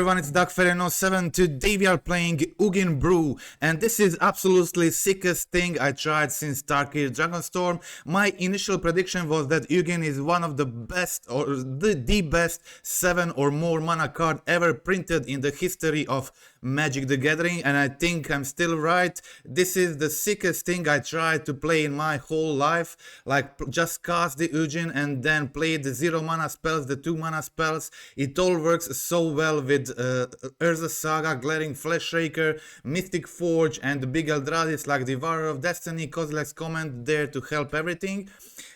everyone, it's DarkFairy07. Today we are playing UGIN BREW, and this is absolutely sickest thing I tried since TARKIR DRAGONSTORM. My initial prediction was that UGIN is one of the best, or the best 7 or more mana card ever printed in the history of Magic the Gathering, and I think I'm still right. This is the sickest thing I tried to play in my whole life, like just cast the UGIN and then play the 0 mana spells, the 2 mana spells. It all works so well with Urza, Saga, Glaring Fleshraker, Mystic Forge, and the big ELDRAZIs like Devourer of Destiny, Kozilek's comment there to help everything.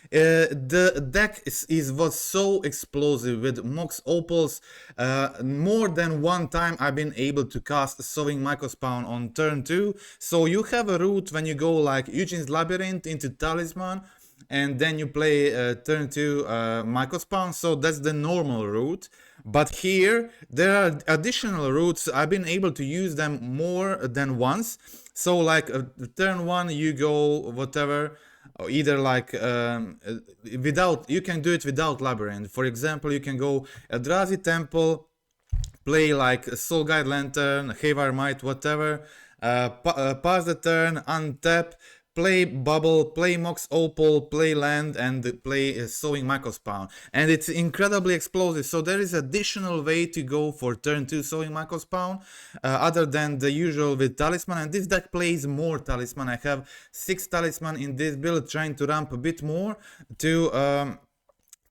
The deck was so explosive with Mox Opals. More than one time I've been able to cast Sowing Mycospawn on turn 2. So you have a route when you go like UGIN's Labyrinth into Talisman, and then you play turn 2 Mycospawn, so that's the normal route. But here there are additional routes. I've been able to use them more than once. So like turn 1 you go whatever, or either like without, you can do it without Labyrinth. For example, you can go ELDRAZI Temple, play like Soul Guide Lantern, Haywire Might, whatever, pass the turn, untap, play Bubble, play Mox Opal, play Land, and play Sowing Mycospawn. And it's incredibly explosive, so there is additional way to go for turn 2 Sowing Mycospawn, other than the usual with Talisman, and this deck plays more Talisman. I have 6 Talisman in this build, trying to ramp a bit more to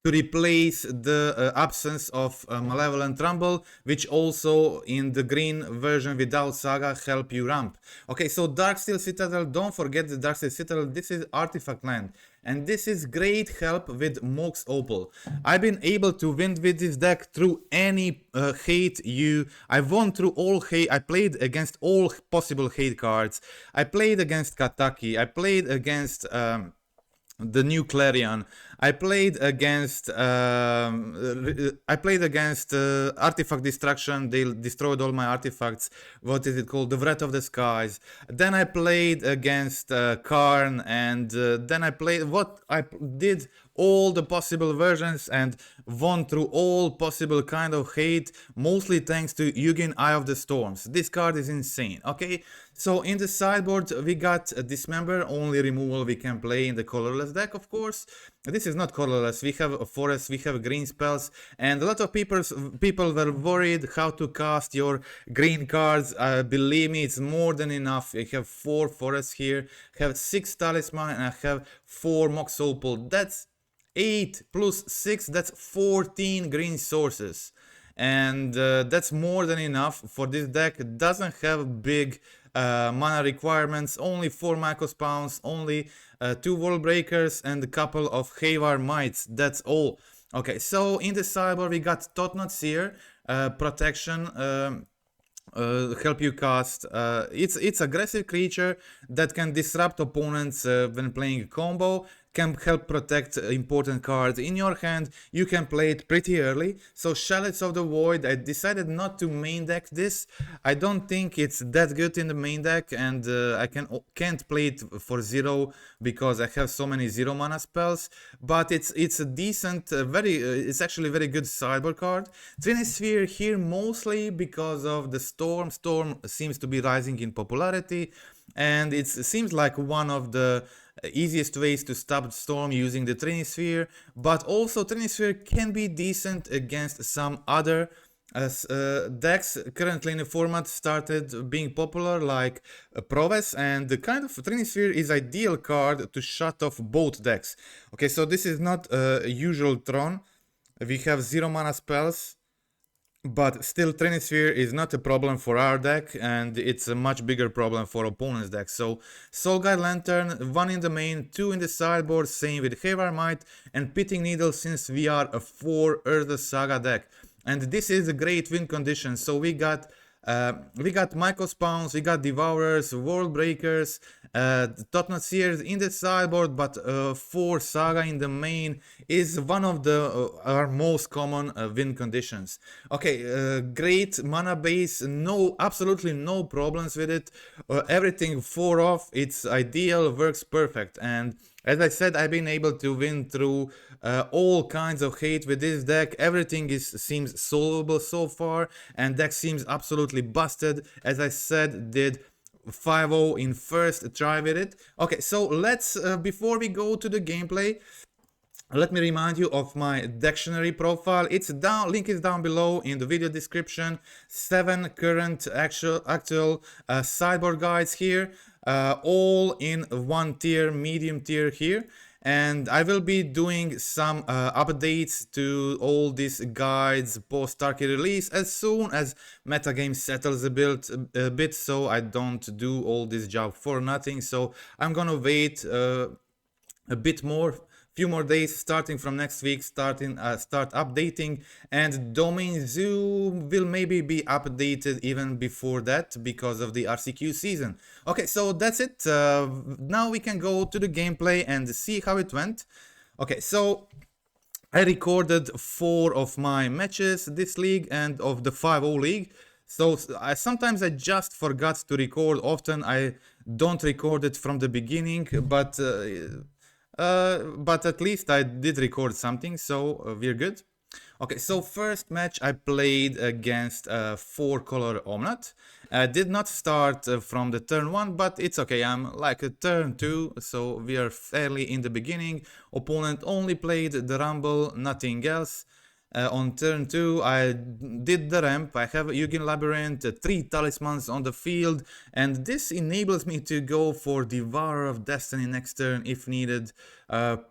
replace the absence of Malevolent Rumble, which also in the green version without Saga help you ramp. Okay, so Darksteel Citadel, don't forget the Darksteel Citadel, this is artifact land, and this is great help with Mox Opal. I've been able to win with this deck through any hate I won through all hate. I played against all possible hate cards. I played against Kataki, I played against the new Clarion, I played against Artifact Destruction. They destroyed all my artifacts. What is it called? The Wrath of the Skies. Then I played against Karn, and then I did all the possible versions and won through all possible kind of hate, mostly thanks to UGIN Eye of the Storms. This card is insane. Okay, so in the sideboard we got a Dismember, only removal we can play in the colorless deck, of course. This is not colorless, we have a forest, we have green spells, and a lot of people were worried how to cast your green cards. Believe me, it's more than enough. I have 4 forests here, I have 6 Talisman, and I have 4 Mox Opal. That's 8 plus 6, that's 14 green sources, and that's more than enough for this deck. It doesn't have big mana requirements, only 4 Mycospawns, only 2 World Breakers, and a couple of Haywire Mights, that's all. Okay, so in the sideboard we got Totnot Seer, protection, help you cast. It's aggressive creature that can disrupt opponents when playing a combo, can help protect important cards in your hand. You can play it pretty early. So Shallots of the Void, I decided not to main deck this. I don't think it's that good in the main deck, and I can't play it for 0 because I have so many 0 mana spells. But it's a decent, it's actually a very good sideboard card. Trinisphere here mostly because of the Storm. Storm seems to be rising in popularity, and it seems like one of the easiest ways to stop Storm using the Trinisphere. But also Trinisphere can be decent against some other decks currently in the format started being popular, like Prowess, and the kind of Trinisphere is ideal card to shut off both decks. Okay, so this is not a usual Tron. We have 0 mana spells, but still Trinisphere is not a problem for our deck, and it's a much bigger problem for opponent's deck. So Soul Guide Lantern, 1 in the main, 2 in the sideboard, same with Haywire Might and Pitting Needle, since we are a 4 Urza Saga deck. And this is a great win condition. So we got Mycospawns, we got Devourers, World Breakers, Totnot Seers in the sideboard, but 4 Saga in the main is one of our most common win conditions. Okay, great mana base, absolutely no problems with it. Everything 4 off, it's ideal, works perfect. And As I said, I've been able to win through all kinds of hate with this deck. Everything seems solvable so far, and deck seems absolutely busted. As I said, did 5-0 in first try with it. Okay, so let's, before we go to the gameplay, let me remind you of my dictionary profile. It's down, link is down below in the video description. 7 current actual sideboard guides here, all in one tier, medium tier here. And I will be doing some updates to all these guides post TARKIR release as soon as metagame settles a bit, so I don't do all this job for nothing. So I'm gonna wait a bit more, few more days, starting from next week, start updating, and Domain Zoo will maybe be updated even before that because of the RCQ season. Okay, so that's it. Now we can go to the gameplay and see how it went. Okay, so I recorded 4 of my matches this league and of the 5-0 league. So sometimes I just forgot to record. Often I don't record it from the beginning, but at least I did record something, so we're good. Okay, so first match I played against 4-color Omnat. I did not start from the turn 1, but it's okay, I'm like a turn 2, so we are fairly in the beginning. Opponent only played the Rumble, nothing else. On turn 2 I did the ramp, I have a UGIN Labyrinth, 3 Talismans on the field, and this enables me to go for Devourer of Destiny next turn if needed.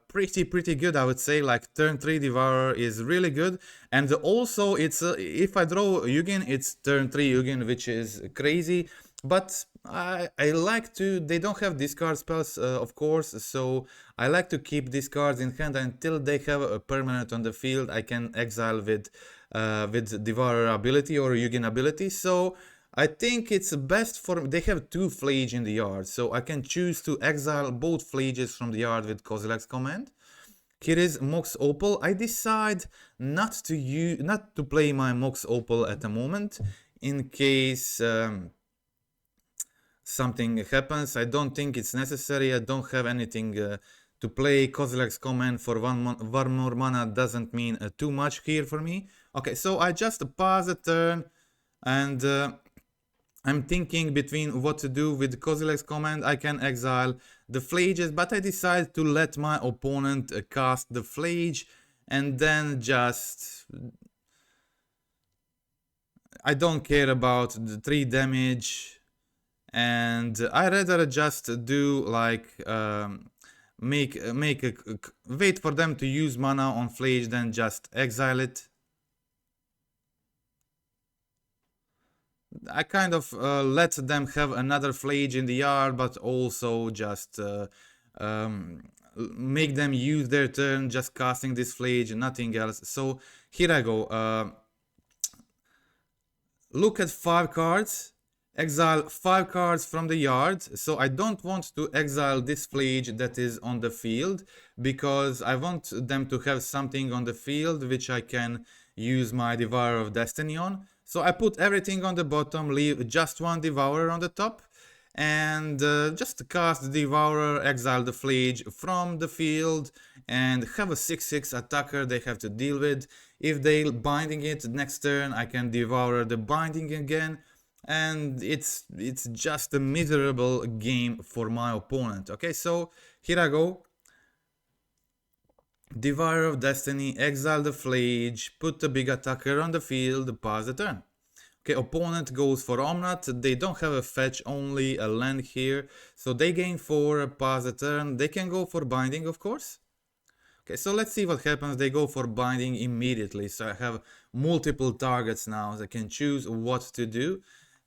Pretty good, I would say. Like turn 3 Devourer is really good, and also it's if I draw UGIN, it's turn 3 UGIN, which is crazy. But I like to, they don't have discard spells, of course, so I like to keep these cards in hand until they have a permanent on the field. I can exile with Devourer ability or UGIN ability, so I think it's best for, they have 2 Flage in the yard, so I can choose to exile both Flages from the yard with Kozilek's command. Here is Mox Opal. I decide not to play my Mox Opal at the moment in case something happens. I don't think it's necessary. I don't have anything to play. Kozilek's command for one more mana doesn't mean too much here for me. Okay, so I just pause a turn, and I'm thinking between what to do with Kozilek's command. I can exile the Flages, but I decide to let my opponent cast the Flage, and then just, I don't care about the 3 damage. And I rather just do like wait for them to use mana on Flage than just exile it. I kind of let them have another Flage in the yard, but also just make them use their turn just casting this Flage, nothing else. So here I go. Look at 5 cards. Exile 5 cards from the yard, so I don't want to exile this Flage that is on the field, because I want them to have something on the field which I can use my Devourer of Destiny on. So I put everything on the bottom, leave just 1 Devourer on the top, and just cast the Devourer, exile the Flage from the field, and have a 6/6 attacker they have to deal with. If they binding it next turn, I can Devourer the binding again. And it's just a miserable game for my opponent. Okay, so here I go. Devourer of Destiny, exile the Flage, put the big attacker on the field, pass the turn. Okay, opponent goes for Omnat. They don't have a fetch, only a land here, so they gain 4, pass the turn. They can go for binding, of course. Okay, so let's see what happens. They go for binding immediately, so I have multiple targets now. I can choose what to do.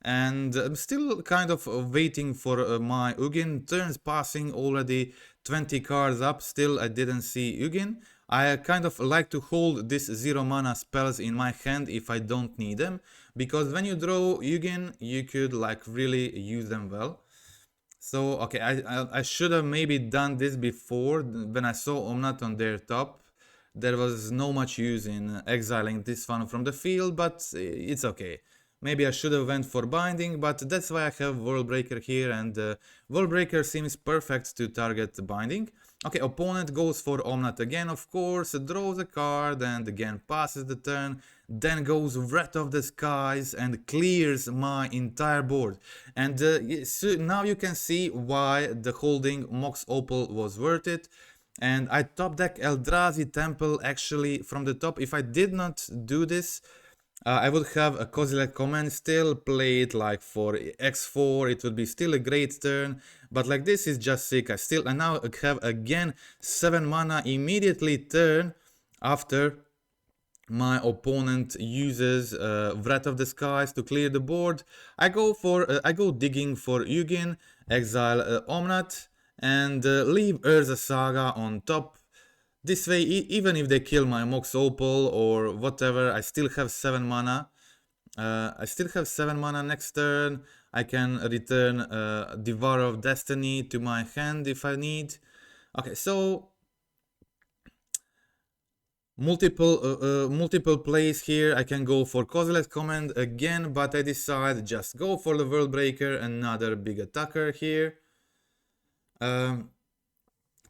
And I'm still kind of waiting for my UGIN. Turns passing, already 20 cards up, still I didn't see UGIN. I kind of like to hold these 0 mana spells in my hand if I don't need them, because when you draw UGIN, you could like really use them well. So okay, I should have maybe done this before. When I saw Omnat on their top, there was no much use in exiling this one from the field, but it's okay. Maybe I should have went for binding, but that's why I have Worldbreaker here, and Worldbreaker seems perfect to target binding. Okay, opponent goes for Omnat again, of course, draws a card and again passes the turn, then goes Wrath of the Skies and clears my entire board. And so now you can see why the holding Mox Opal was worth it. And I top deck ELDRAZI Temple actually from the top. If I did not do this, I would have a Kozilek command still, play it like for x4, it would be still a great turn, but like this is just sick. I now have again 7 mana immediately turn after my opponent uses Wrath of the Skies to clear the board. I go digging for UGIN, exile Omnat, and leave Urza Saga on top. This way, even if they kill my Mox Opal or whatever, I still have 7 mana. I still have 7 mana next turn. I can return Devourer of Destiny to my hand if I need. Okay, so multiple plays here. I can go for Kozilek command again, but I decide just go for the World Breaker, another big attacker here.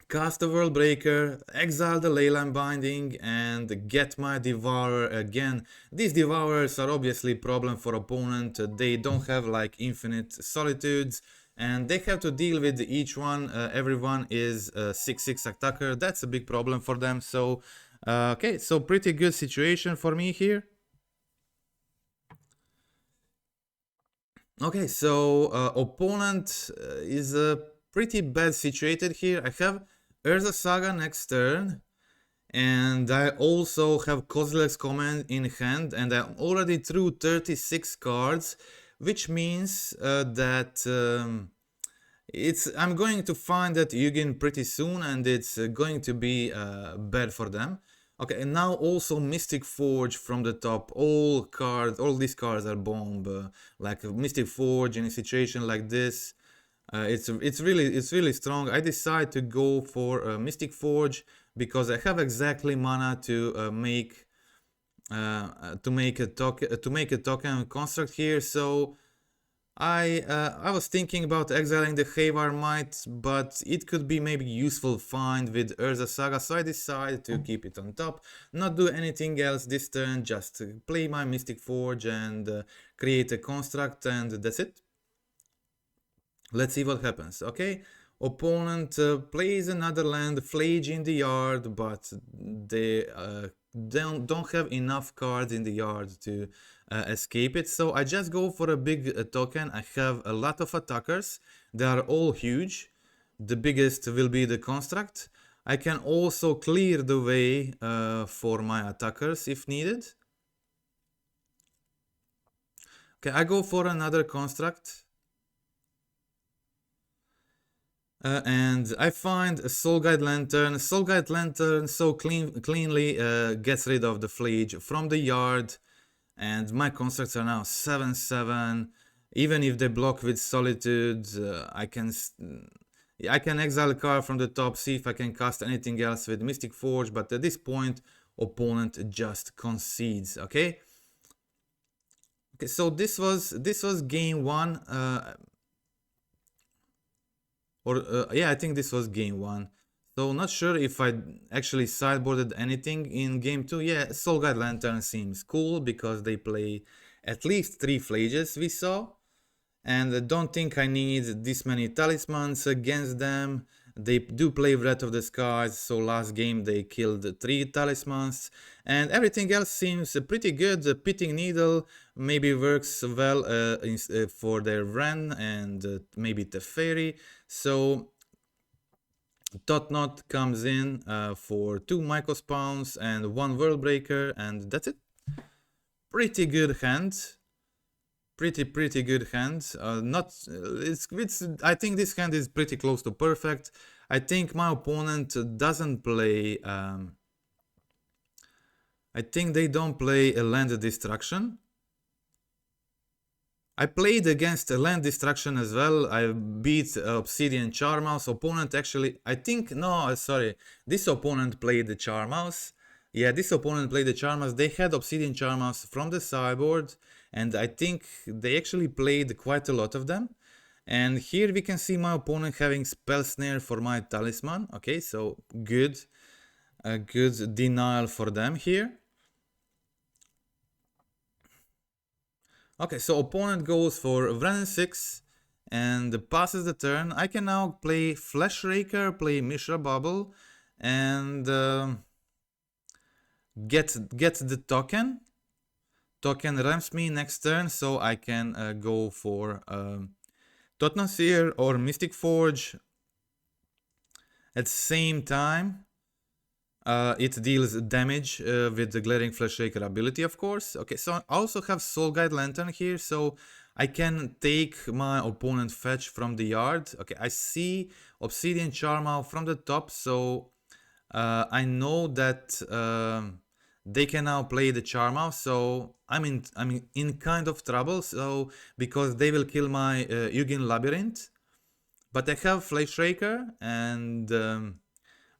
Cast the World Breaker, exile the Leyline Binding, and get my Devourer again. These Devourers are obviously a problem for opponent. They don't have like infinite solitudes, and they have to deal with each one. Everyone is a 6/6 attacker. That's a big problem for them. So, okay, so pretty good situation for me here. Okay, so opponent is pretty bad situated here. I have Urza Saga next turn, and I also have Kozilek's command in hand, and I'm already through 36 cards, which means that I'm going to find that UGIN pretty soon, and it's going to be bad for them. Okay, and now also Mystic Forge from the top. All these cards are bomb. Like Mystic Forge in a situation like this. It's really strong. I decide to go for Mystic Forge because I have exactly mana to make a token construct here. So I was thinking about exiling the Havar Might, but it could be maybe useful find with Urza Saga. So I decided to keep it on top, not do anything else this turn, just play my Mystic Forge and create a construct, and that's it. Let's see what happens. Okay, opponent plays another land, Flage in the yard, but they don't have enough cards in the yard to escape it. So I just go for a big token. I have a lot of attackers. They are all huge. The biggest will be the construct. I can also clear the way for my attackers if needed. Okay, I go for another construct. And I find a Soul Guide Lantern. Soul Guide Lantern so cleanly gets rid of the Flage from the yard, and my constructs are now 7/7. Even if they block with Solitude, I can exile a card from the top, see if I can cast anything else with Mystic Forge, but at this point, opponent just concedes. Okay. Okay, so this was game 1. Yeah, I think this was game 1. So not sure if I actually sideboarded anything in game 2. Yeah, Soul Guide Lantern seems cool because they play at least 3 Flages we saw. And I don't think I need this many Talismans against them. They do play Wrath of the Skies, so last game they killed 3 Talismans. And everything else seems pretty good. The Pitting Needle maybe works well for their Wren and maybe Teferi. So Tot Knot comes in for 2 Mycospawns and 1 World Breaker, and that's it. Pretty good hand. Pretty good hand. I think this hand is pretty close to perfect. I think my opponent doesn't play. I think they don't play a land destruction. I played against a land destruction as well. I beat Obsidian Charmouse. Opponent actually, I think, no, sorry. This opponent played the Charmouse. Yeah, this opponent played the Charmouse. They had Obsidian Charmouse from the sideboard, and I think they actually played quite a lot of them. And here we can see my opponent having Spell Snare for my Talisman. Okay, so good. A good denial for them here. Okay, so opponent goes for Wrenn 6 and passes the turn. I can now play Fleshraker, play Mishra Bubble, and get the token. Token ramps me next turn, so I can go for Totnaseer or Mystic Forge at the same time. It deals damage with the Glaring Fleshraker ability, of course. Okay, so I also have Soul Guide Lantern here, so I can take my opponent fetch from the yard. Okay, I see Obsidian Charmau from the top, so I know that they can now play the Charmau, so I'm in kind of trouble. So because they will kill my UGIN Labyrinth, but I have Fleshraker and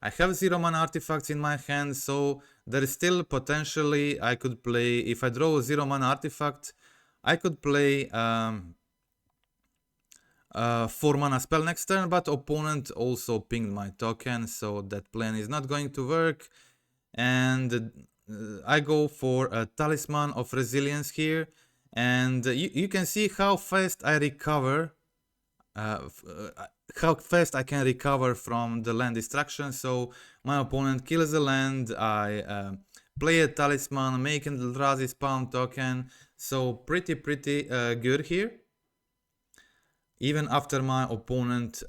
I have 0 mana artifacts in my hand, so there is still potentially I could play, if I draw a 0 mana artifact, I could play 4 mana spell next turn, but opponent also pinged my token, so that plan is not going to work. And I go for a Talisman of Resilience here, and you can see how fast I recover. How fast I can recover from the land destruction. So my opponent kills the land, I play a Talisman, make an ELDRAZI spawn token, so pretty good here. Even after my opponent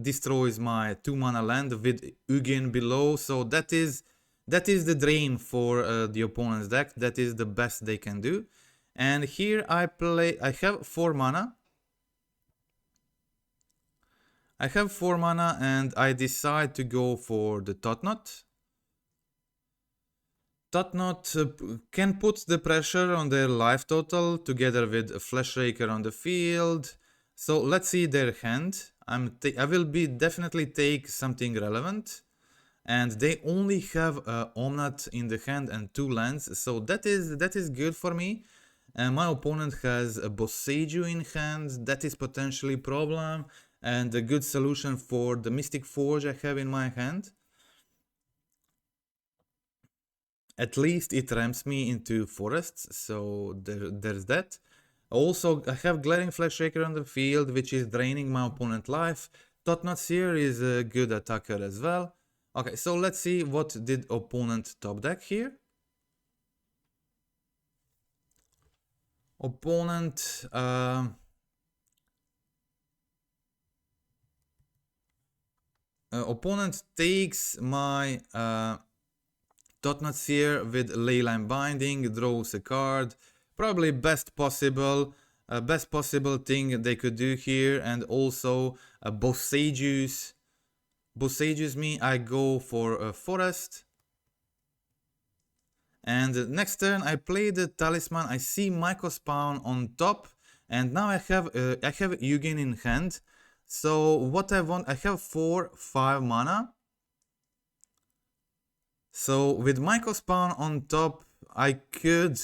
destroys my 2 mana land with UGIN below, so that is the drain for the opponent's deck. That is the best they can do. And here I have 4 mana. I have 4 mana and I decide to go for the Totnot. Totnot can put the pressure on their life total together with a Fleshraker on the field. So let's see their hand. I will definitely take something relevant. And they only have Omnat in the hand and 2 lands, so that is good for me. And my opponent has a Boseiju in hand, that is potentially a problem. And a good solution for the Mystic Forge I have in my hand. At least it ramps me into forests, so there's that. Also, I have Glaring Fleshraker on the field, which is draining my opponent's life. Totnaseer is a good attacker as well. Okay, so let's see what did opponent top deck here. Opponent opponent takes my Totnaseer with Leyline Binding, draws a card. Probably best possible thing they could do here, and also Boseijus me. I go for a forest. And next turn I play the Talisman. I see Mycospawn on top, and now I have UGIN in hand. So what I want, I have 5 mana. So with Mycospawn on top, I could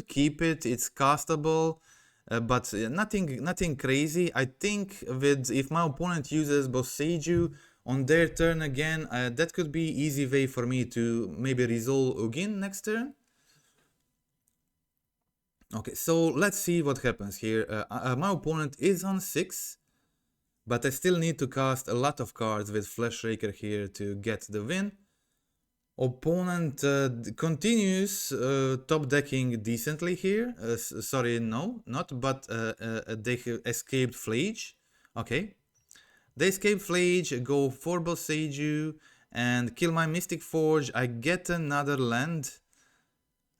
keep it. It's castable, but nothing crazy. I think if my opponent uses Boseiju on their turn again, that could be easy way for me to maybe resolve UGIN next turn. Okay, so let's see what happens here. My opponent is on 6, but I still need to cast a lot of cards with Fleshraker here to get the win. Opponent continues top decking decently here. Sorry, no, not, but they escaped Flage. Okay. They escape Flage, go for Boseiju, and kill my Mystic Forge. I get another land.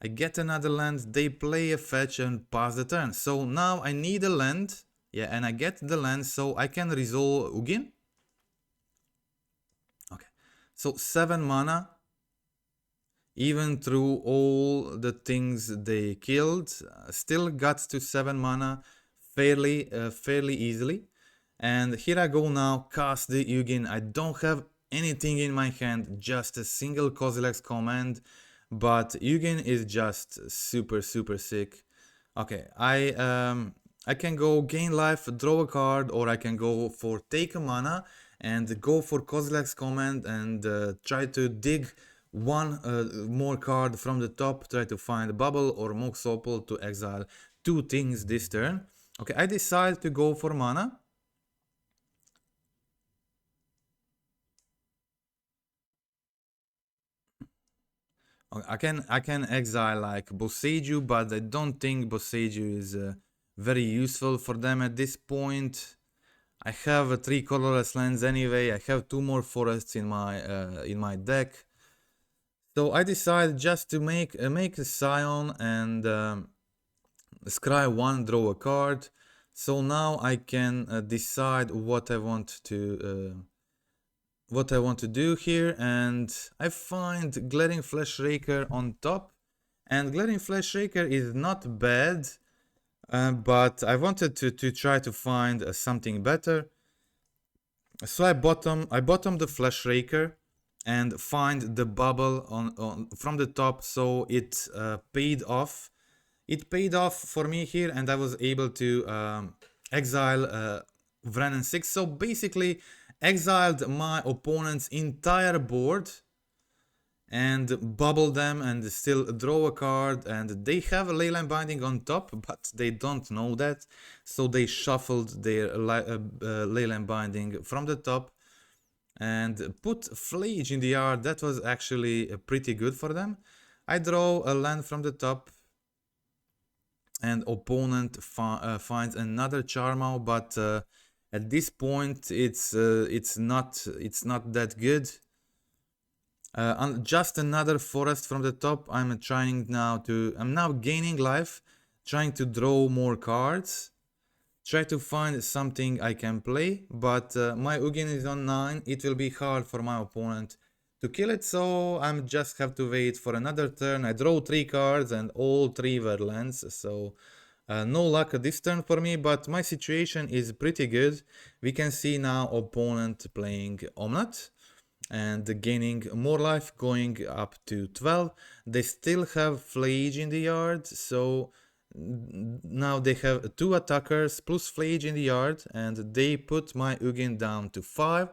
They play a fetch and pass the turn. So now I need a land. Yeah, and I get the land, so I can resolve UGIN. Okay. So 7 mana. Even through all the things they killed, still got to 7 mana fairly easily. And here I go now, cast the UGIN. I don't have anything in my hand, just a single Kozilek's command, but UGIN is just super sick. Okay, I can go gain life, draw a card, or I can go for take a mana and go for Kozilek's command and try to dig one more card from the top, try to find a bubble or Mox Opal to exile two things this turn. Okay, I decide to go for mana. I can exile like Boseiju, but I don't think Boseiju is very useful for them at this point. I have a 3 colorless lands anyway. I have 2 more forests in my deck. So I decided just to make a Scion and scry 1, draw a card. So now I can decide what I want to do here, and I find Glaring Fleshraker on top. And Glaring Fleshraker is not bad, but I wanted to try to find something better. So I bottom the Fleshraker and find the bubble on from the top, so it paid off. It paid off for me here, and I was able to exile Wrenn 6. So basically exiled my opponent's entire board and bubble them and still draw a card, and they have a Leyline Binding on top, but they don't know that, so they shuffled their Leyline Binding from the top and put Flage in the yard. That was actually pretty good for them. I draw a land from the top and opponent finds another Charmau, but at this point it's not that good. Just another forest from the top. I'm now gaining life, trying to draw more cards, try to find something I can play, but my UGIN is on 9. It will be hard for my opponent to kill it, so I just have to wait for another turn. I draw 3 cards and all 3 were lands, so no luck this turn for me, but my situation is pretty good. We can see now opponent playing Omnat and gaining more life, going up to 12. They still have Flage in the yard, so now they have 2 attackers plus Flage in the yard, and they put my UGIN down to 5.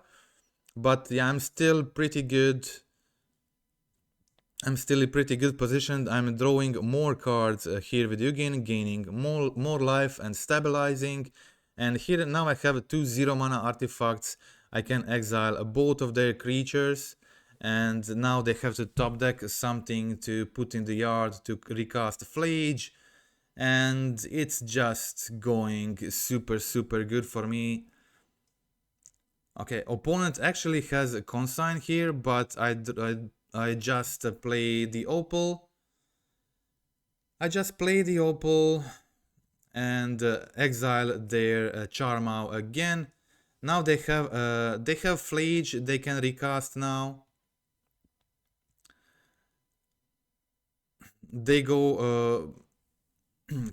But yeah, I'm still pretty good. I'm still in pretty good position. I'm drawing more cards here with UGIN, gaining more life and stabilizing. And here now I have 2 0 mana artifacts. I can exile both of their creatures, and now they have to top deck something to put in the yard to recast Flage, and it's just going super good for me. Okay, opponent actually has a consign here, but I just play the Opal. I just play the Opal and exile their Charmau again. Now they have Flage, they can recast now. They go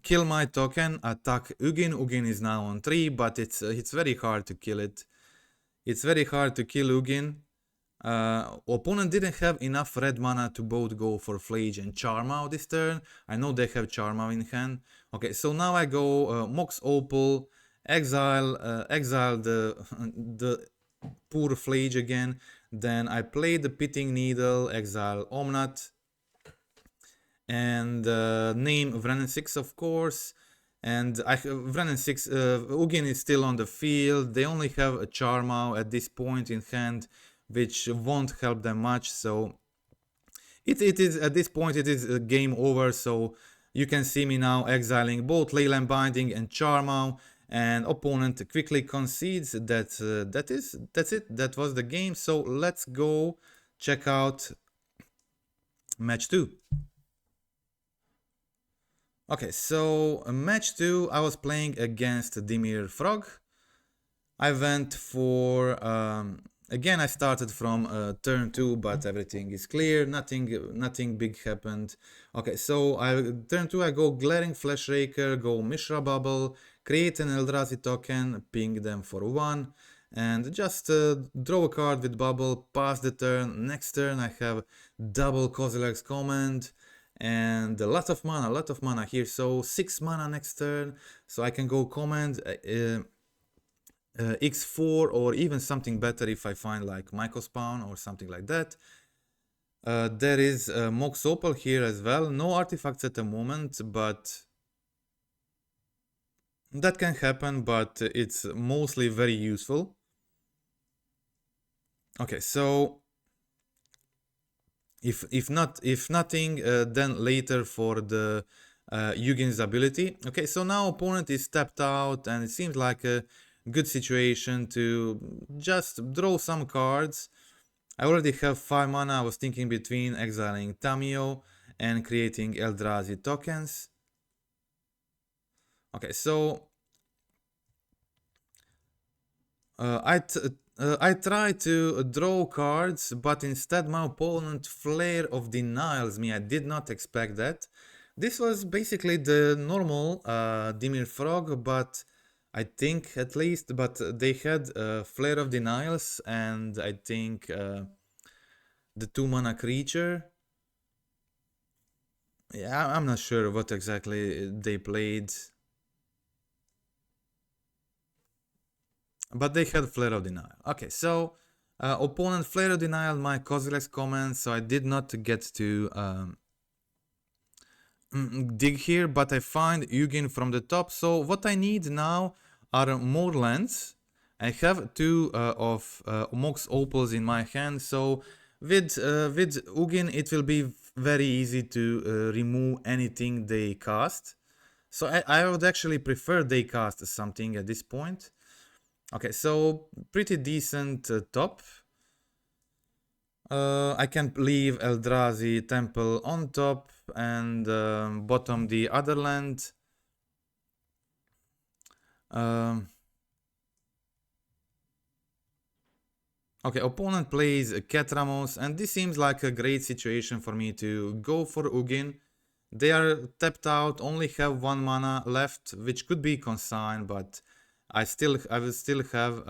kill my token, attack UGIN. UGIN is now on 3, but it's very hard to kill it. It's very hard to kill UGIN. Opponent didn't have enough red mana to both go for Flage and Charmau this turn. I know they have Charmau in hand. Okay, so now I go Mox Opal, exile the poor Flage again. Then I play the Pitting Needle, exile Omnat, and name Wrenn 6, of course. And Wrenn 6, UGIN is still on the field. They only have a Charmau at this point in hand, which won't help them much. So it is at this point it is a game over. So you can see me now exiling both Leyline Binding and Charmau, and opponent quickly concedes. That's it. That was the game. So let's go check out match 2. Okay, so match 2, I was playing against Dimir Frog. I went for again, I started from turn 2, but everything is clear. Nothing big happened. Okay, so turn 2 I go Glaring Fleshraker, go Mishra Bubble, create an ELDRAZI token, ping them for 1, and just draw a card with Bubble, pass the turn. Next turn I have double Kozilek's command, and a lot of mana here. So 6 mana next turn, so I can go command X4 or even something better if I find like Mycospawn or something like that. There is Mox Opal here as well. No artifacts at the moment, but that can happen, but it's mostly very useful. Okay, so if nothing, then later for the UGIN's ability. Okay, so now opponent is tapped out, and it seems like a good situation to just draw some cards. I already have 5 mana. I was thinking between exiling Tamiyo and creating ELDRAZI tokens. Okay, so I try to draw cards, but instead my opponent Flare of denials me. I did not expect that. This was basically the normal Dimir Frog, but I think at least, but they had Flare of denials, and I think the 2 mana creature. Yeah, I'm not sure what exactly they played. But they had Flare of Denial. Okay, so opponent Flare of Denial my Kozilek's command, so I did not get to dig here, but I find UGIN from the top. So what I need now are more lands. I have 2 of Mox Opals in my hand, so with UGIN it will be very easy to remove anything they cast. So I would actually prefer they cast something at this point. Okay, so pretty decent top. I can leave ELDRAZI Temple on top and bottom the other land. Okay, opponent plays Ketramos, and this seems like a great situation for me to go for UGIN. They are tapped out, only have 1 mana left, which could be consigned, but I will still have.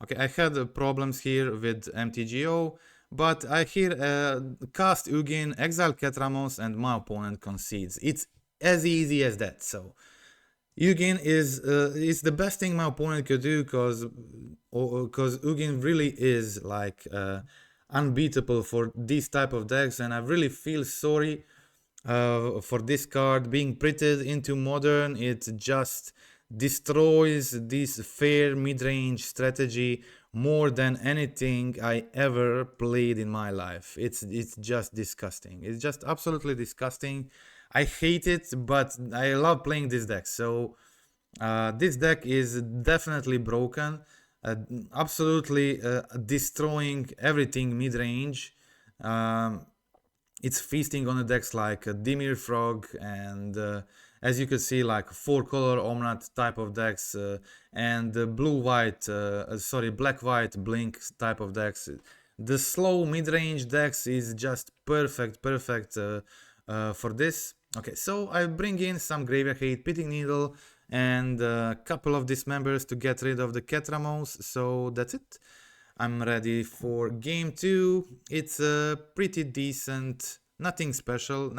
Okay, I had problems here with MTGO, but I here cast UGIN, exile Ketramos, and my opponent concedes. It's as easy as that. So UGIN is the best thing my opponent could do, because UGIN really is like unbeatable for these type of decks, and I really feel sorry for this card being printed into Modern. It just destroys this fair mid-range strategy more than anything I ever played in my life. It's just disgusting. It's just absolutely disgusting. I hate it, but I love playing this deck. So this deck is definitely broken, absolutely destroying everything mid-range. It's feasting on the decks like Dimir Frog and as you can see, like 4-color Omnat type of decks and black-white Blink type of decks. The slow mid-range decks is just perfect for this. Okay, so I bring in some Graveyard Hate, Pitting Needle, and a couple of Dismembers to get rid of the Ketramos, so that's it. I'm ready for game 2. It's a pretty decent, nothing special,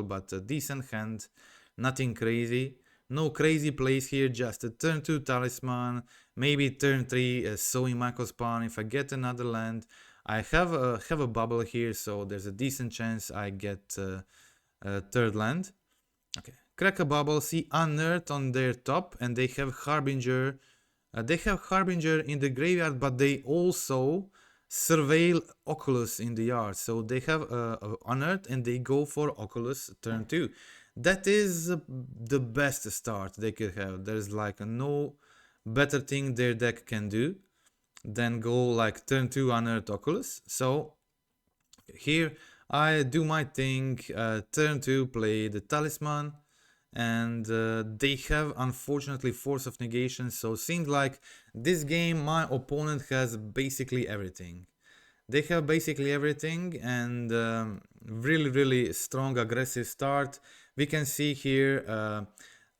but a decent hand, nothing crazy. No crazy plays here, just a turn 2 Talisman, maybe turn 3 Sowing Mycospawn if I get another land. I have a bubble here, so there's a decent chance I get a third land. Okay, crack a bubble, see Unearth on their top, and they have Harbinger. They have Harbinger in the graveyard, but they also surveil Oculus in the yard. So they have Unearth and they go for Oculus turn 2. That is the best start they could have. There's like no better thing their deck can do than go like turn 2 Unearth Oculus. So here I do my thing, turn 2 play the Talisman. And they have unfortunately Force of Negation, so seems like this game my opponent has basically everything. They have basically everything, and really strong aggressive start. We can see here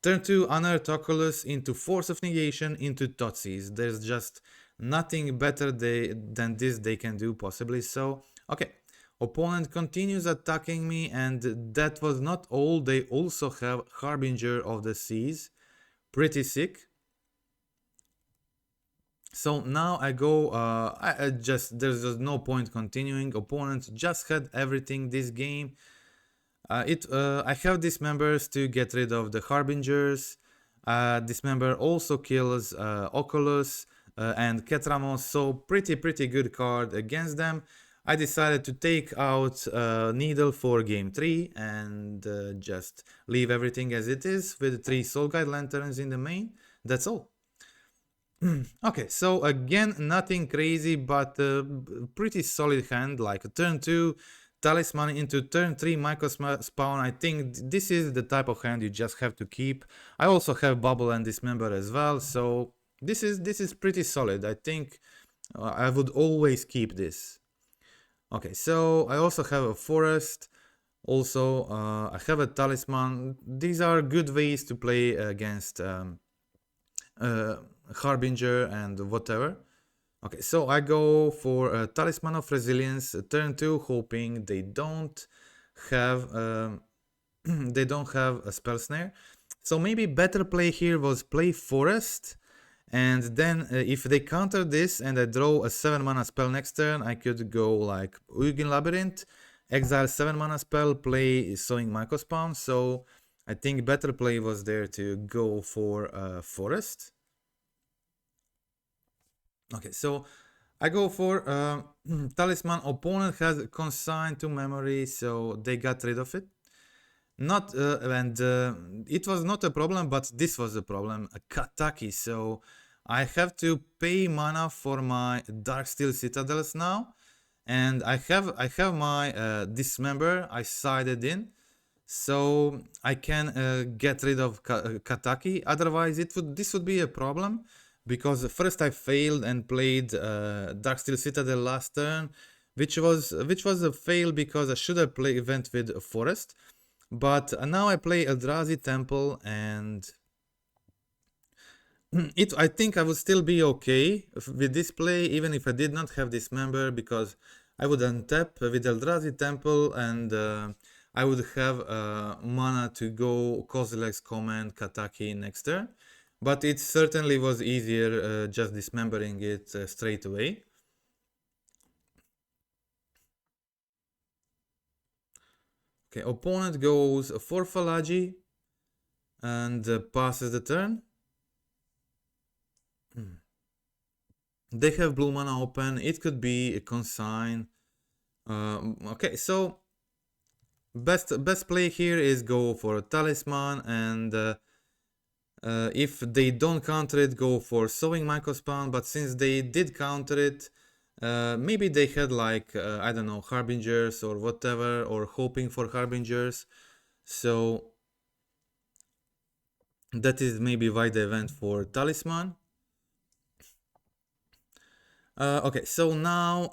turn 2 Unearth Oculus into Force of Negation into Totsis. There's just nothing better than this they can do possibly. So okay, Opponent continues attacking me, and that was not all. They also have Harbinger of the Seas. Pretty sick. So now I go, there's just no point continuing. Opponent just had everything this game. I have dismembers to get rid of the Harbingers. Dismember also kills Oculus and Ketramos, so pretty good card against them. I decided to take out Needle for game 3 and just leave everything as it is with 3 Soul Guide Lanterns in the main. That's all. Okay, so again, nothing crazy, but pretty solid hand, like turn 2, Talisman into turn 3 Mycospawn. I think this is the type of hand you just have to keep. I also have Bubble and Dismember as well, so this is pretty solid. I think I would always keep this. Okay, so I also have a Forest. Also, I have a Talisman. These are good ways to play against Harbinger and whatever. Okay, so I go for a Talisman of Resilience, turn 2, hoping they don't have a Spell Snare. So maybe better play here was play Forest, and then if they counter this and I draw a 7 mana spell next turn, I could go like UGIN Labyrinth, exile 7 mana spell, play Sowing Mycospawn. So I think better play was there to go for Forest. Okay, so I go for Talisman. Opponent has consigned to memory, so they got rid of it. It was not a problem, but this was a problem. A Kataki, so I have to pay mana for my Darksteel Citadels now, and I have my Dismember. I sided in, so I can get rid of Kataki. Otherwise, this would be a problem. Because first I failed and played Darksteel Citadel last turn, which was a fail because I should have went with Forest. But now I play ELDRAZI Temple, and I think I would still be okay with this play, even if I did not have Dismember, because I would untap with ELDRAZI Temple, and I would have mana to go Kozilek's Command Kataki next turn. But it certainly was easier just dismembering it straight away. Okay, opponent goes for Falaji and passes the turn. They have blue mana open. It could be a consign. Okay, so best play here is go for a Talisman, and if they don't counter it, go for Sowing Mycospawn. But since they did counter it, maybe they had like, I don't know, Harbingers or whatever, or hoping for Harbingers. So that is maybe why they went for Talisman. Okay, so now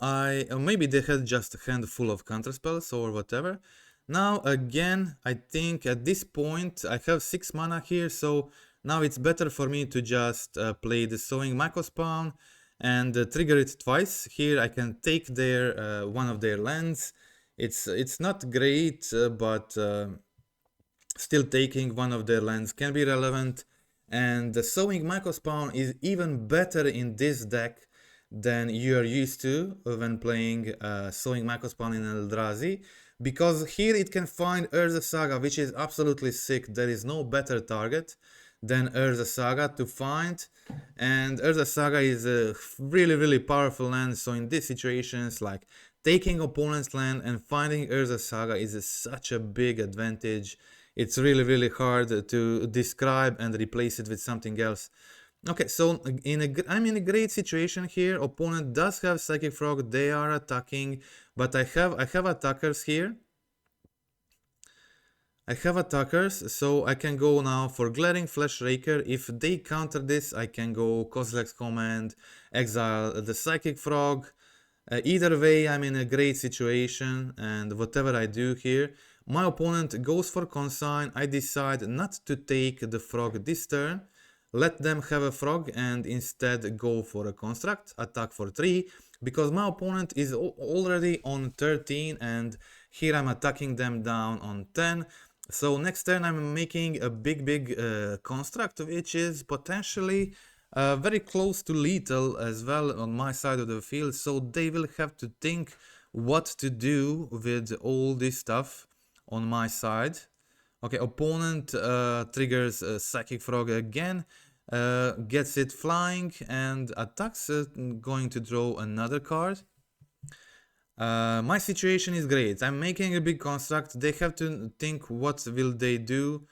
maybe they had just a handful of counterspells or whatever. Now again, I think at this point I have 6 mana here, so now it's better for me to just play the Sowing Mycospawn and trigger it twice. Here I can take their one of their lands. It's not great, but still taking one of their lands can be relevant. And the Sowing Mycospawn is even better in this deck than you are used to when playing Sowing Mycospawn in ELDRAZI, because here it can find Urza Saga, which is absolutely sick. There is no better target than Urza Saga to find, and Urza Saga is a really powerful land. So in these situations, like taking opponent's land and finding Urza Saga is such a big advantage. It's really hard to describe and replace it with something else. Okay, so I'm in a great situation here. Opponent does have Psychic Frog. They are attacking, but I have attackers here. I have attackers, so I can go now for Glaring Fleshraker. If they counter this, I can go Kozilek's Command, exile the Psychic Frog. Either way, I'm in a great situation, and whatever I do here, my opponent goes for Consign. I decide not to take the frog this turn, let them have a frog, and instead go for a Construct, attack for 3. because my opponent is already on 13 and here I'm attacking them down on 10. So next turn I'm making a big construct which is potentially very close to lethal as well on my side of the field, so they will have to think what to do with all this stuff on my side. Okay, opponent triggers Psychic Frog again, gets it flying and attacks, going to draw another card. My situation is great. I'm making a big construct. They have to think what will they do.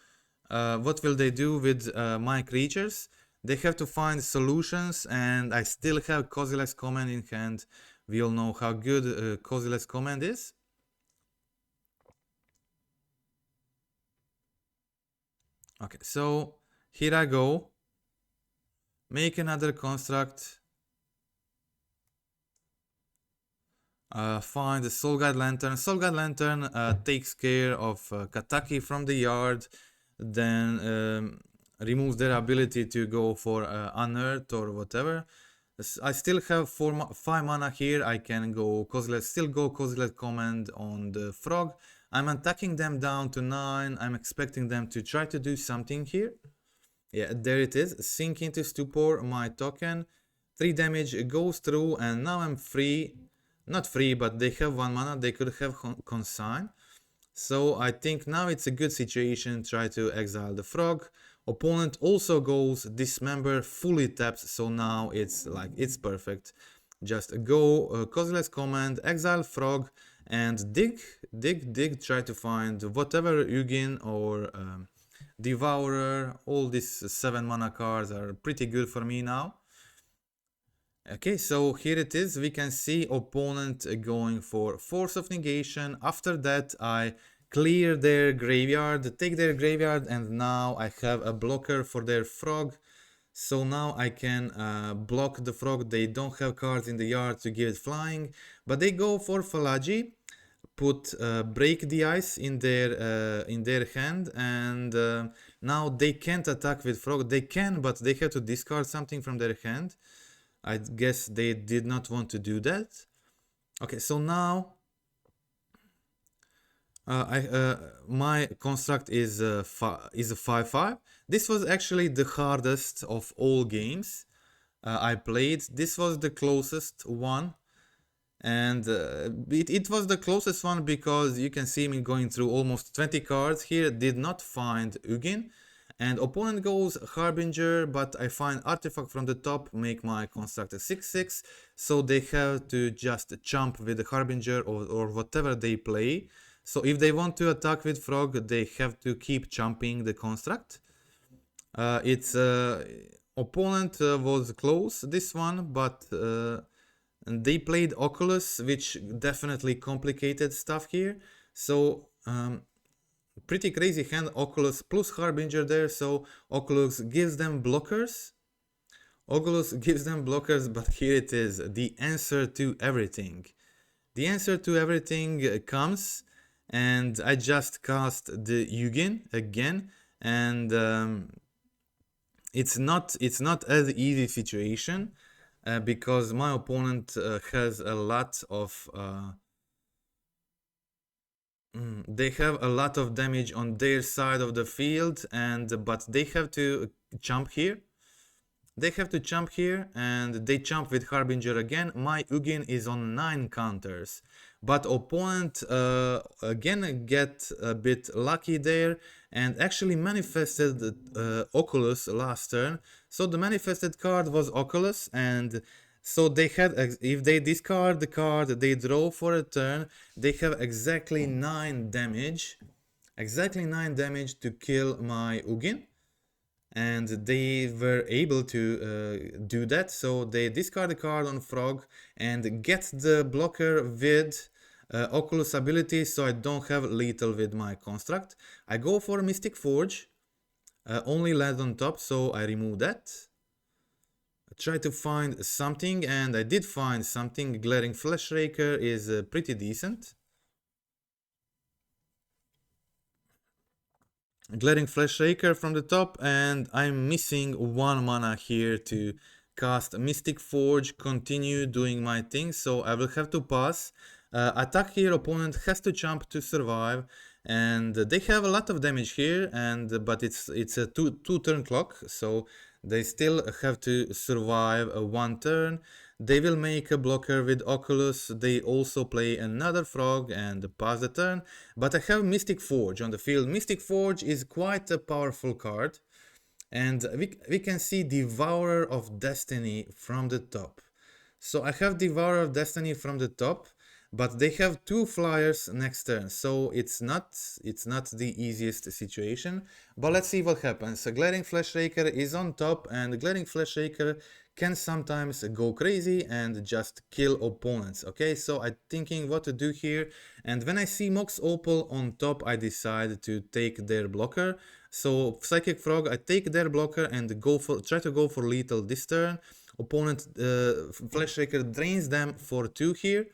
What will they do with my creatures? They have to find solutions, and I still have Kozilek's command in hand. We all know how good Kozilek's command is. Okay, so here I go. Make another construct. Find the Soul Guide Lantern. Soul Guide Lantern takes care of Kataki from the yard, then removes their ability to go for Unearth or whatever. I still have 5 mana here. I can go Kozilek, still go Kozilek command on the frog. I'm attacking them down to 9. I'm expecting them to try to do something here. Yeah, there it is. Sink into Stupor, my token. 3 damage goes through, and now I'm free. Not free, but they have 1 mana. They could have Consign. So I think now it's a good situation. Try to exile the frog. Opponent also goes Dismember, fully taps. So now it's like, it's perfect. Just go Kozilek's command, exile frog, and dig. Try to find whatever UGIN or Devourer. All these 7 mana cards are pretty good for me now. Okay, so here it is. We can see opponent going for Force of Negation. After that, I clear their graveyard, take their graveyard, and now I have a blocker for their frog. So now I can block the frog. They don't have cards in the yard to give it flying, but they go for Falaji, put Break the Ice in their hand, and now they can't attack with frog. They can, but they have to discard something from their hand. I guess they did not want to do that. Okay, so now my construct is a 5/5. This was actually the hardest of all games I played. This was the closest one, and it was the closest one because you can see me going through almost 20 cards here. Did not find UGIN. And opponent goes Harbinger, but I find artifact from the top, make my construct a 6/6. So they have to just jump with the Harbinger or whatever they play. So if they want to attack with frog, they have to keep jumping the construct. Its opponent was close, this one, but they played Oculus, which definitely complicated stuff here. So pretty crazy hand, Oculus plus Harbinger there, so Oculus gives them blockers. But here it is, the answer to everything. The answer to everything comes, and I just cast the UGIN again, and it's not as easy situation because my opponent has a lot of they have a lot of damage on their side of the field, but they have to jump here. And they jump with Harbinger again. My UGIN is on 9 counters, but opponent again get a bit lucky there and actually manifested Oculus last turn. So the manifested card was Oculus, and so they had, if they discard the card they draw for a turn, they have exactly 9 damage. Exactly 9 damage to kill my UGIN. And they were able to do that. So they discard the card on frog and get the blocker with Oculus ability, so I don't have lethal with my construct. I go for Mystic Forge, only land on top, so I remove that. Try to find something, and I did find something. Glaring Fleshraker is pretty decent. Glaring Fleshraker from the top, and I'm missing 1 mana here to cast Mystic Forge, continue doing my thing, so I will have to pass. Attack here, opponent has to jump to survive, and they have a lot of damage here, and but it's a two turn clock, so they still have to survive one turn. They will make a blocker with Oculus, they also play another frog and pass the turn, but I have Mystic Forge on the field. Mystic Forge is quite a powerful card, and we can see Devourer of Destiny from the top. So I have Devourer of Destiny from the top, but they have two flyers next turn, so it's not the easiest situation. But let's see what happens. So Glaring Fleshraker is on top, and Glaring Fleshraker can sometimes go crazy and just kill opponents. Okay, so I'm thinking what to do here, and when I see Mox Opal on top, I decide to take their blocker. So Psychic Frog, I take their blocker and try to go for lethal this turn. Opponent Fleshraker drains them for 2 here,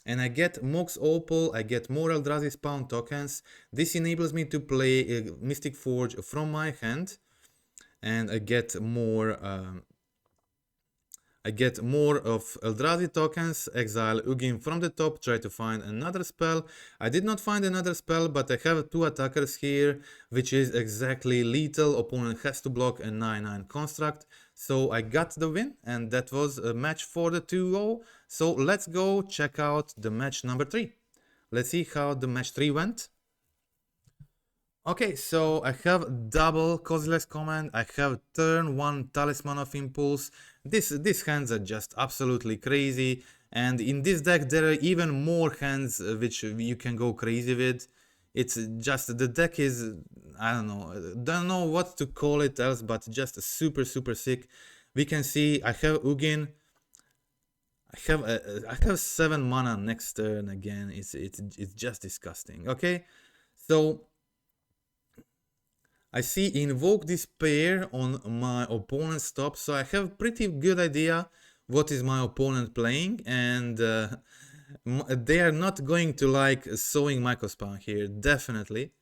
and I get Mox Opal, I get more ELDRAZI spawn tokens. This enables me to play Mystic Forge from my hand, and I get more of ELDRAZI tokens, exile UGIN from the top, try to find another spell. I did not find another spell, but I have 2 attackers here, which is exactly lethal. Opponent has to block a 9/9 construct. So I got the win, and that was a match for the 2-0. So let's go check out the match number 3. Let's see how the match 3 went. Okay, so I have double Kozilek's command, I have turn 1 Talisman of Impulse. These hands are just absolutely crazy, and in this deck there are even more hands which you can go crazy with. It's just, the deck is, I don't know what to call it else, but just super sick. We can see I have UGIN. I have 7 mana next turn again. It's just disgusting. Okay, so I see Invoke Despair on my opponent's top, so I have pretty good idea what is my opponent playing, and they are not going to like Sowing Mycospawn here, definitely.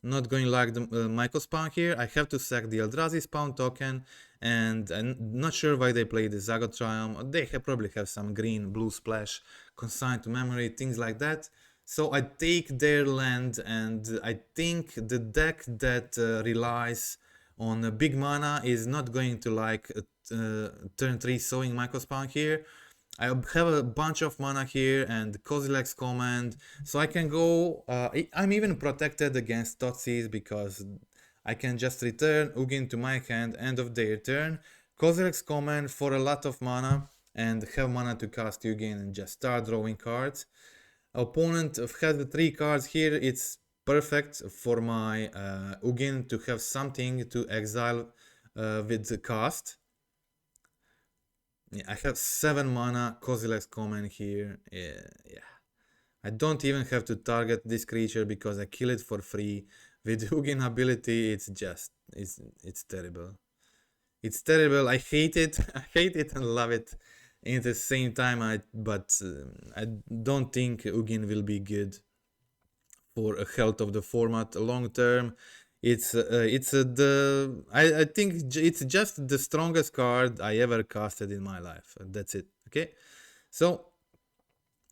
Not going to like the Mycospawn here. I have to sack the ELDRAZI spawn token, and I'm not sure why they play the Saga Triumph. They probably have some green, blue splash, consigned to memory, things like that. So I take their land, and I think the deck that relies on a big mana is not going to like turn 3 Sowing Mycospawn here. I have a bunch of mana here and Kozilek's command, so I can go, I'm even protected against Totsis because I can just return UGIN to my hand end of their turn, Kozilek's command for a lot of mana, and have mana to cast UGIN and just start drawing cards. Opponent has the 3 cards here, it's perfect for my UGIN to have something to exile with the cast. Yeah, I have 7 mana, Kozilek's command here. Yeah. I don't even have to target this creature because I kill it for free. With UGIN ability, it's just, it's terrible. It's terrible. I hate it. I hate it and love it in the same time. But I don't think UGIN will be good for a health of the format long term. I think it's just the strongest card I ever casted in my life. That's it. Okay, so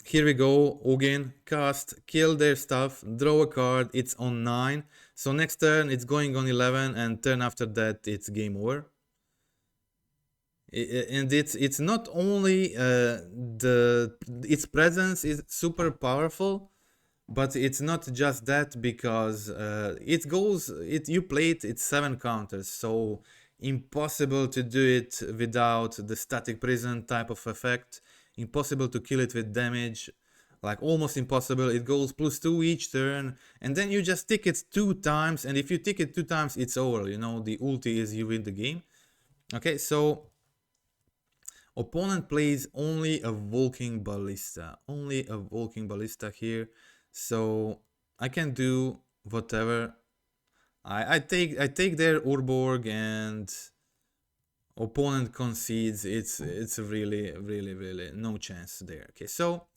here we go. UGIN, cast, kill their stuff, draw a card. It's on 9. So next turn it's going on 11, and turn after that it's game over. And it's not only its presence is super powerful, but it's not just that, because you play it's 7 counters, so impossible to do it without the static prison type of effect, impossible to kill it with damage, like almost impossible. It goes +2 each turn, and then you just tick it 2 times, and if you tick it 2 times it's over, you know, the ulti is you win the game. Okay, so opponent plays only a Walking Ballista, here. So I can do whatever. I take their Urborg, and opponent concedes. It's really no chance there. Okay, so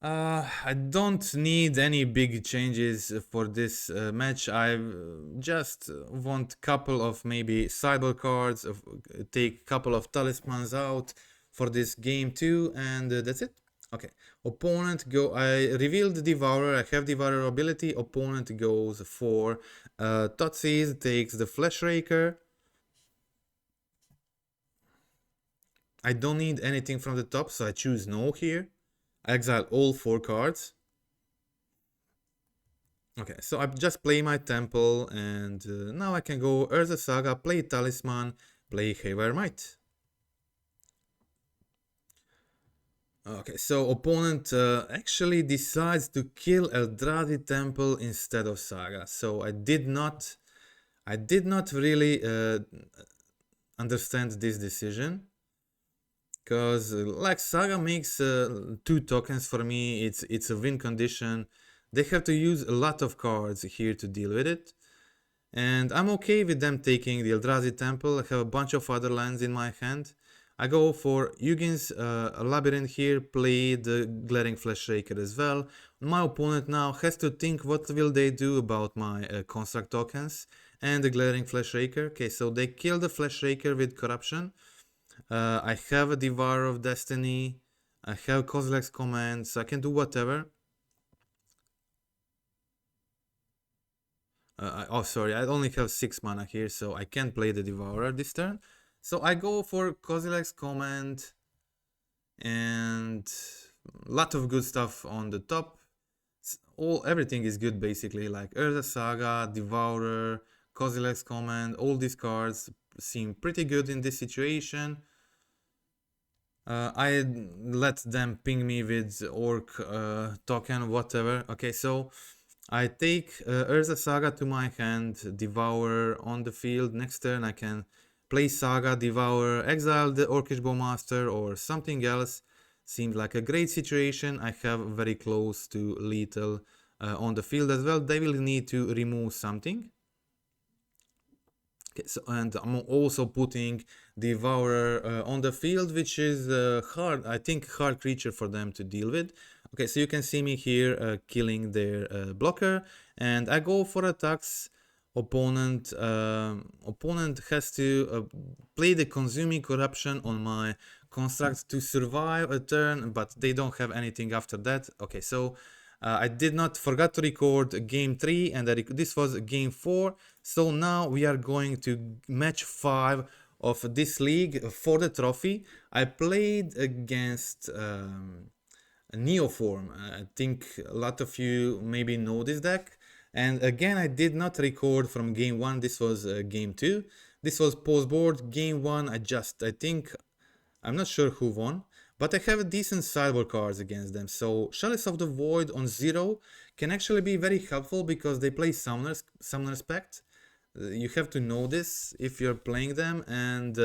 I don't need any big changes for this match. I just want couple of maybe sideboard cards, take couple of talismans out for this game too, and that's it. Okay, opponent go. I revealed Devourer. I have Devourer ability. Opponent goes for Thoughtseize, takes the Fleshraker. I don't need anything from the top, so I choose no here. I exile all 4 cards. Okay, so I just play my temple, and now I can go Urza Saga, play Talisman, play Haywire Might. Okay, so opponent actually decides to kill ELDRAZI Temple instead of Saga. So I did not really understand this decision, because like Saga makes 2 tokens for me. It's a win condition. They have to use a lot of cards here to deal with it. And I'm okay with them taking the ELDRAZI Temple. I have a bunch of other lands in my hand. I go for UGIN's Labyrinth here, play the Glaring Fleshraker as well. My opponent now has to think what will they do about my construct tokens and the Glaring Fleshraker. Okay, so they kill the Fleshraker with Corruption. I have a Devourer of Destiny. I have Kozilek's Command, so I can do whatever. Oh, sorry, I only have 6 mana here, so I can't play the Devourer this turn. So I go for Kozilek's Command, and a lot of good stuff on the top. Everything is good basically, like Urza Saga, Devourer, Kozilek's Command. All these cards seem pretty good in this situation. I let them ping me with Orc token, whatever. Okay, so I take Urza Saga to my hand, Devourer on the field. Next turn I can play Saga, Devourer, exile the Orcish Bowmaster or something else. Seems like a great situation. I have very close to lethal on the field as well. They will need to remove something. Okay, so, and I'm also putting Devourer on the field, which is hard, I think, hard creature for them to deal with. Okay, so you can see me here killing their blocker, and I go for attacks. Opponent has to play the Consuming Corruption on my construct to survive a turn, but they don't have anything after that. Okay, so I did not forgot to record game 3, and this was game 4. So now we are going to match 5 of this league for the trophy. I played against Neoform. I think a lot of you maybe know this deck. And again, I did not record from game 1. This was game 2. This was post board. Game 1, I think, I'm not sure who won, but I have a decent sideboard cards against them. So Chalice of the Void on 0 can actually be very helpful because they play Summoner's Pact. You have to know this if you're playing them, and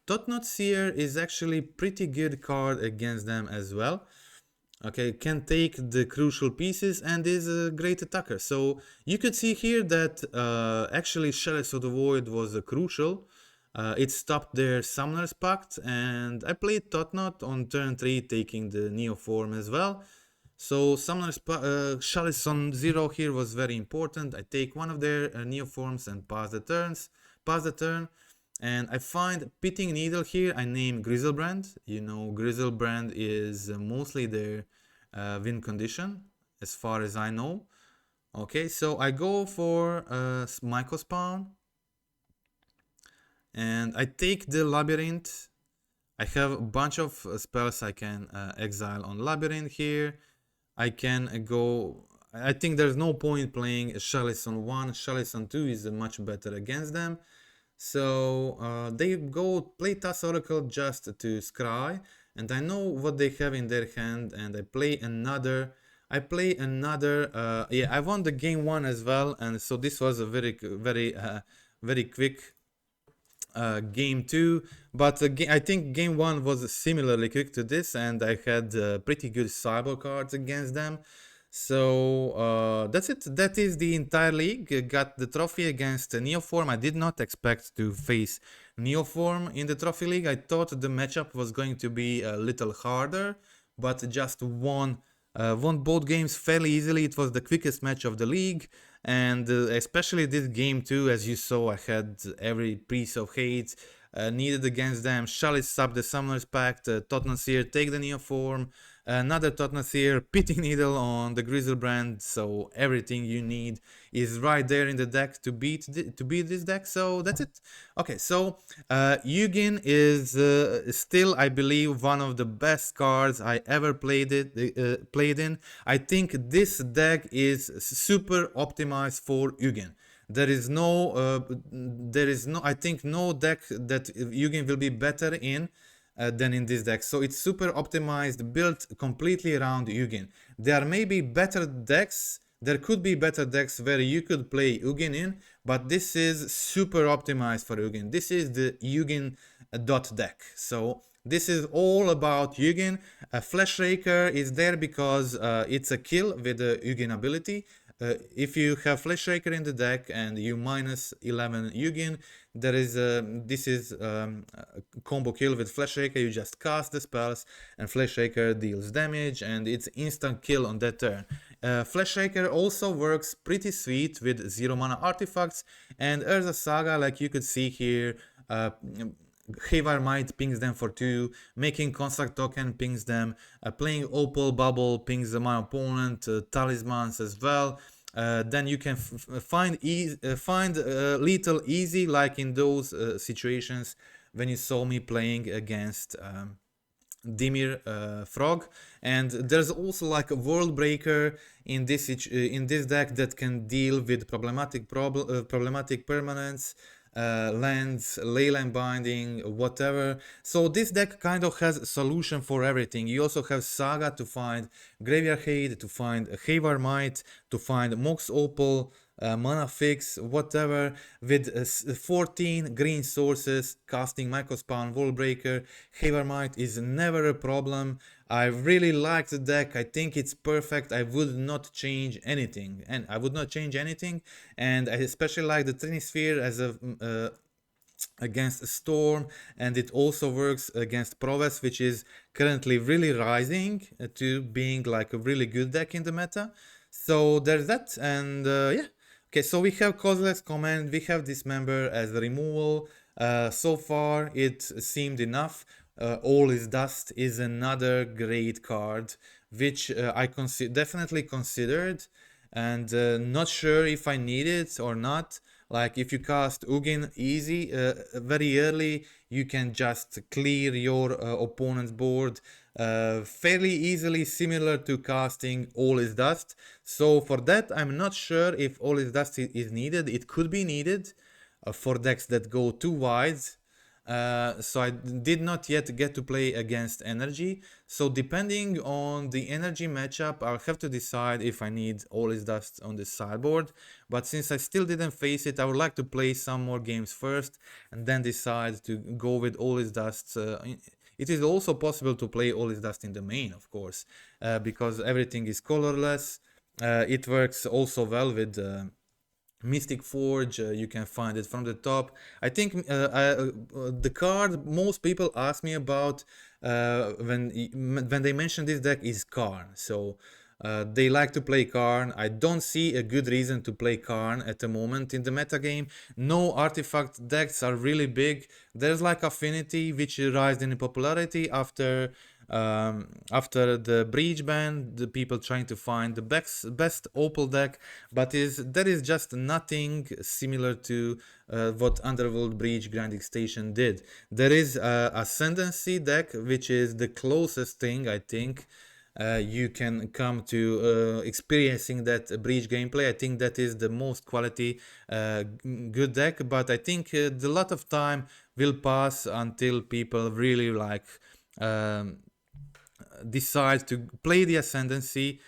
Thought-Knot Seer is actually pretty good card against them as well. Okay, can take the crucial pieces and is a great attacker. So you could see here that actually Chalice of the Void was crucial. It stopped their Summoner's Pact, and I played Thought-Knot on turn 3, taking the Neoform as well. So Summoner's Chalice on 0 here was very important. I take one of their Neoforms and pass the turn. And I find Pitting Needle here. I name Grizzlebrand. You know, Grizzlebrand is mostly their win condition, as far as I know. Okay, so I go for Mycospawn. And I take the Labyrinth. I have a bunch of spells I can exile on Labyrinth here. I can go... I think there's no point playing Chalice on 1. Chalice on 2 is much better against them. So they go play Task Oracle just to scry, and I know what they have in their hand, and I play another. Yeah, I won the game 1 as well, and so this was a very quick game 2. But I think game 1 was similarly quick to this, and I had pretty good cyber cards against them. So that's it. That is the entire league. Got the trophy against Neoform. I did not expect to face Neoform in the trophy league. I thought the matchup was going to be a little harder, but just won won both games fairly easily. It was the quickest match of the league, and especially this game too, as you saw, I had every piece of hate needed against them. Chalice sub the Summoner's Pact, Tottenham Seer take the Neoform, another Tottenham Seer, Pitting Needle on the Grizzlebrand, so everything you need is right there in the deck to beat this deck, so that's it. Okay, so UGIN is still, I believe, one of the best cards I ever played in. I think this deck is super optimized for UGIN. There is no, I think no deck that UGIN will be better in than in this deck. So it's super optimized, built completely around UGIN. There may be better decks, there could be better decks where you could play UGIN in, but this is super optimized for UGIN. This is the UGIN dot deck. So this is all about UGIN. Fleshraker is there because it's a kill with the UGIN ability. If you have Fleshraker in the deck and you minus 11 UGIN, there is this is a combo kill with Fleshraker. You just cast the spells and Fleshraker deals damage and it's instant kill on that turn. Fleshraker also works pretty sweet with 0 mana artifacts, and Urza Saga, like you could see here, Haywire Might pings them for 2, making Construct Token pings them, playing Opal Bubble pings my opponent, Talismans as well. Then you can find lethal easy, like in those situations when you saw me playing against Dimir Frog. And there's also like a World Breaker in this deck that can deal with problematic permanents, lands, leyline binding, whatever. So this deck kind of has a solution for everything. You also have Saga to find Graveyard Hate, to find Haywire Might, to find Mox Opal, Mana Fix, whatever, with 14 green sources, casting Mycospawn, Wall Breaker. Haywire Might is never a problem. I really like the deck. I think it's perfect. I would not change anything, and I would not change anything. And I especially like the Trinisphere as a against a Storm, and it also works against Prowess, which is currently really rising to being like a really good deck in the meta. So there's that, and yeah. Okay, so we have Kozilek's command, we have Dismember as a removal. So far it seemed enough. All is Dust is another great card, which I definitely considered, and not sure if I need it or not. Like if you cast UGIN easy very early, you can just clear your opponent's board fairly easily, similar to casting All is Dust. So for that, I'm not sure if All is Dust is needed. It could be needed for decks that go too wide. So I did not yet get to play against energy. So depending on the energy matchup, I'll have to decide if I need All is Dust on the sideboard. But since I still didn't face it, I would like to play some more games first and then decide to go with All is Dust. It is also possible to play All is Dust in the main, of course, because everything is colorless. It works also well with Mystic Forge. You can find it from the top. I think the card most people ask me about when they mention this deck is Karn. So they like to play Karn. I don't see a good reason to play Karn at the moment in the metagame. No artifact decks are really big. There's like Affinity, which rised in popularity after the breach ban, the people trying to find the best Opal deck, but there is just nothing similar to what Underworld Breach Grinding Station did. There is Ascendancy deck, which is the closest thing I think you can come to experiencing that breach gameplay. I think that is the most quality good deck, but I think a lot of time will pass until people really like decide to play the Ascendancy,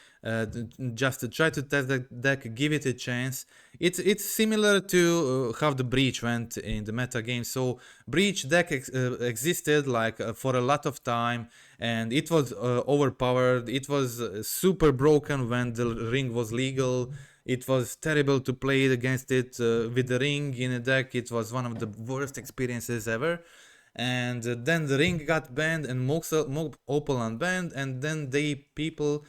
just to try to test the deck, give it a chance. It's similar to how the Breach went in the meta game. So Breach deck existed like for a lot of time, and it was overpowered. It was super broken when the ring was legal. It was terrible to play against it with the ring in a deck. It was one of the worst experiences ever. And then the ring got banned and Mox Opal unbanned, and then people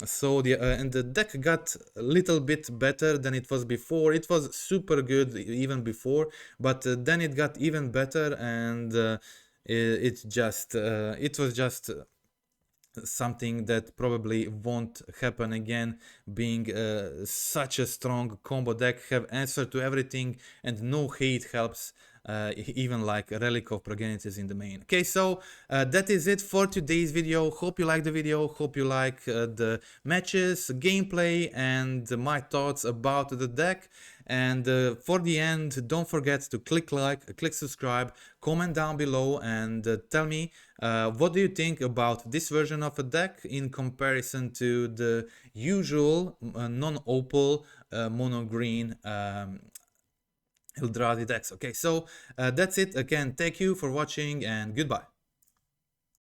So the deck got a little bit better than it was before. It was super good even before, but then it got even better, and it was just something that probably won't happen again, being such a strong combo deck, have answer to everything, and no hate helps, even like a Relic of Progenitus in the main. Okay, so that is it for today's video. Hope you like the video, hope you like the matches, gameplay, and my thoughts about the deck. And for the end, don't forget to click like, click subscribe, comment down below, and tell me what do you think about this version of a deck in comparison to the usual non-opal mono green ELDRAZI decks. Okay, so that's it. Again, thank you for watching and goodbye.